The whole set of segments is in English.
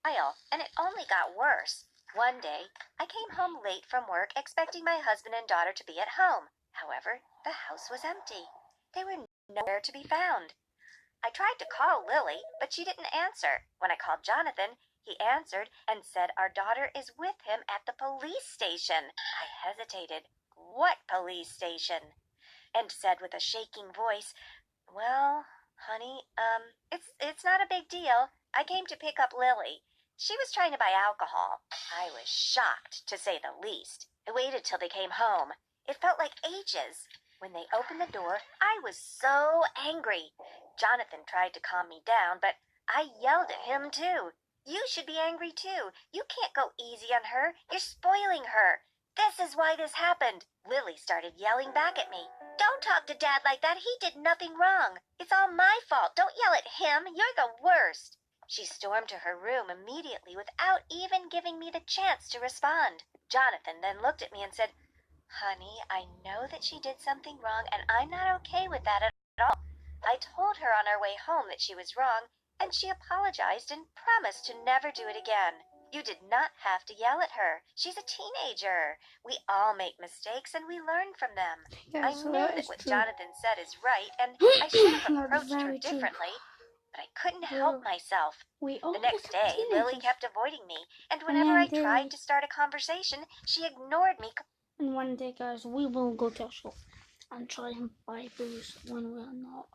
And it only got worse. One day, I came home late from work expecting my husband and daughter to be at home. However, the house was empty. They were nowhere to be found. I tried to call Lily, but she didn't answer. When I called Jonathan, he answered and said our daughter is with him at the police station. I hesitated. What police station? And said with a shaking voice, "Well, honey, it's not a big deal. I came to pick up Lily. She was trying to buy alcohol." I was shocked, to say the least. I waited till they came home. It felt like ages. When they opened the door, I was so angry. Jonathan tried to calm me down, but I yelled at him too. "You should be angry too. You can't go easy on her. You're spoiling her. This is why this happened." Lily started yelling back at me. "Don't talk to Dad like that. He did nothing wrong. It's all my fault. Don't yell at him. You're the worst." She stormed to her room immediately without even giving me the chance to respond. Jonathan then looked at me and said, "Honey, I know that she did something wrong, and I'm not okay with that at all. I told her on our way home that she was wrong, and she apologized and promised to never do it again. You did not have to yell at her. She's a teenager. We all make mistakes, and we learn from them." Yeah, I so knew that that is what true. Jonathan said is right, and I should have That's approached her very true. differently, but I couldn't help myself. We all The next become day, Lily teenagers. kept avoiding me, and And whenever one I day- tried to start a conversation, she ignored me. And one day, guys, we will go to a shop and try and buy booze when we're not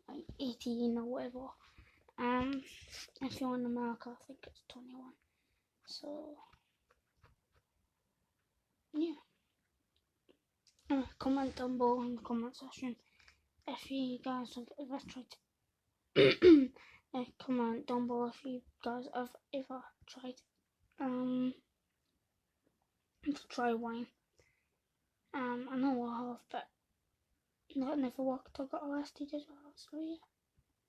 like 18 or whatever. If you're in America, I think it's 21. So yeah. Comment down below in the comment section if you guys have ever tried to comment down below if you guys have ever tried to try wine. I know I have, but that never worked. I got arrested as well, so yeah.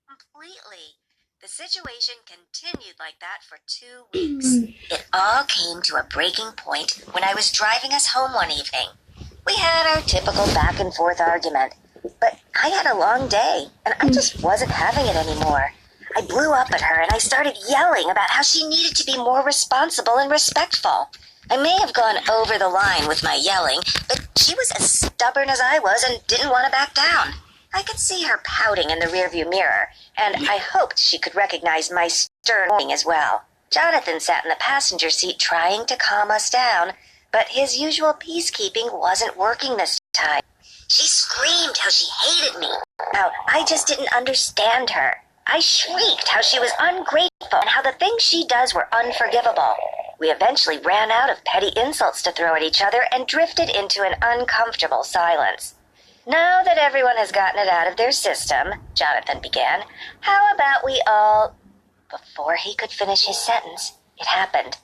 Completely. The situation continued like that for 2 weeks. It all came to a breaking point when I was driving us home one evening. We had our typical back and forth argument, but I had a long day, and I just wasn't having it anymore. I blew up at her, and I started yelling about how she needed to be more responsible and respectful. I may have gone over the line with my yelling, but she was as stubborn as I was and didn't want to back down. I could see her pouting in the rearview mirror, and I hoped she could recognize my stern warning as well. Jonathan sat in the passenger seat trying to calm us down, but his usual peacekeeping wasn't working this time. She screamed how she hated me, how I just didn't understand her. I shrieked how she was ungrateful and how the things she does were unforgivable. We eventually ran out of petty insults to throw at each other and drifted into an uncomfortable silence. "Now that everyone has gotten it out of their system," Jonathan began, "how about we all—" Before he could finish his sentence, it happened.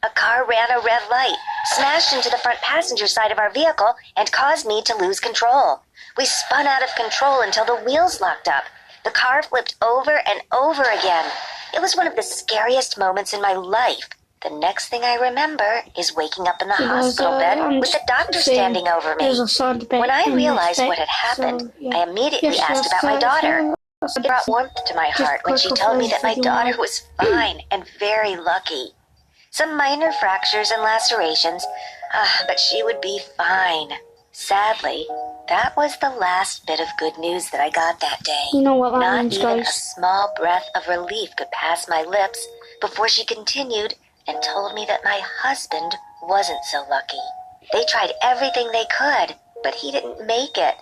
A car ran a red light, smashed into the front passenger side of our vehicle, and caused me to lose control. We spun out of control until the wheels locked up. The car flipped over and over again. It was one of the scariest moments in my life. The next thing I remember is waking up in the hospital bed with the doctor standing over me. When I realized what had happened, I immediately asked about my daughter. It brought warmth to my heart when she told me that my daughter was fine and very lucky. Some minor fractures and lacerations, but she would be fine. Sadly, that was the last bit of good news that I got that day. You know what that Not means, even guys. a small breath of relief could pass my lips before she continued and told me that my husband wasn't so lucky. They tried everything they could, but he didn't make it.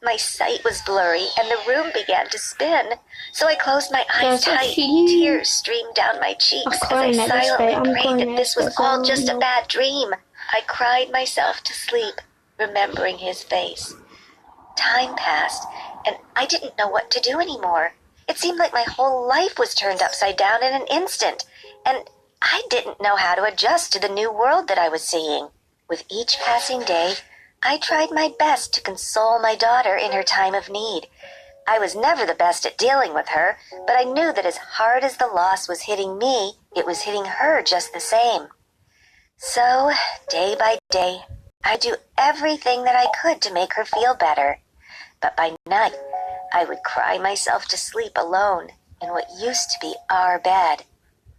My sight was blurry and the room began to spin, so I closed my eyes tight. Tears streamed down my cheeks as I silently prayed that this was all just a bad dream. I cried myself to sleep, remembering his face. Time passed, and I didn't know what to do anymore. It seemed like my whole life was turned upside down in an instant, and I didn't know how to adjust to the new world that I was seeing. With each passing day, I tried my best to console my daughter in her time of need. I was never the best at dealing with her, but I knew that as hard as the loss was hitting me, it was hitting her just the same. So, day by day, I do everything that I could to make her feel better. But by night, I would cry myself to sleep alone in what used to be our bed.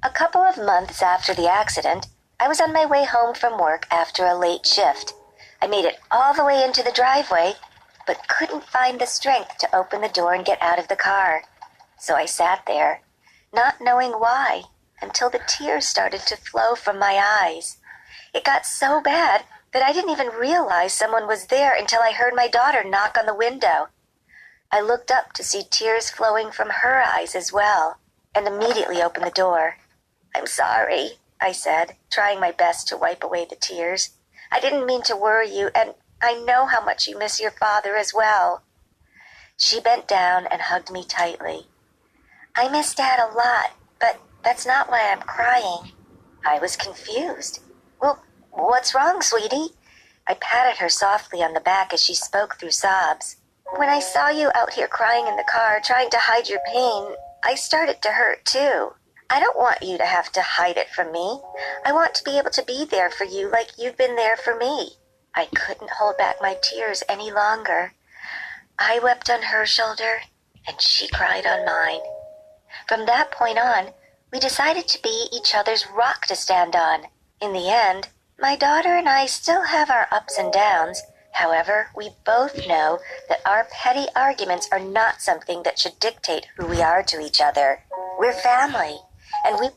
A couple of months after the accident, I was on my way home from work after a late shift. I made it all the way into the driveway, but couldn't find the strength to open the door and get out of the car. So I sat there, not knowing why, until the tears started to flow from my eyes. It got so bad that I didn't even realize someone was there until I heard my daughter knock on the window. I looked up to see tears flowing from her eyes as well, and immediately opened the door. "I'm sorry," I said, trying my best to wipe away the tears. "I didn't mean to worry you, and I know how much you miss your father as well." She bent down and hugged me tightly. "I miss Dad a lot, but that's not why I'm crying." I was confused. "Well, what's wrong, sweetie?" I patted her softly on the back as she spoke through sobs. "When I saw you out here crying in the car, trying to hide your pain, I started to hurt too. I don't want you to have to hide it from me. I want to be able to be there for you like you've been there for me." I couldn't hold back my tears any longer. I wept on her shoulder, and she cried on mine. From that point on, we decided to be each other's rock to stand on. In the end, my daughter and I still have our ups and downs. However, we both know that our petty arguments are not something that should dictate who we are to each other. We're family, and we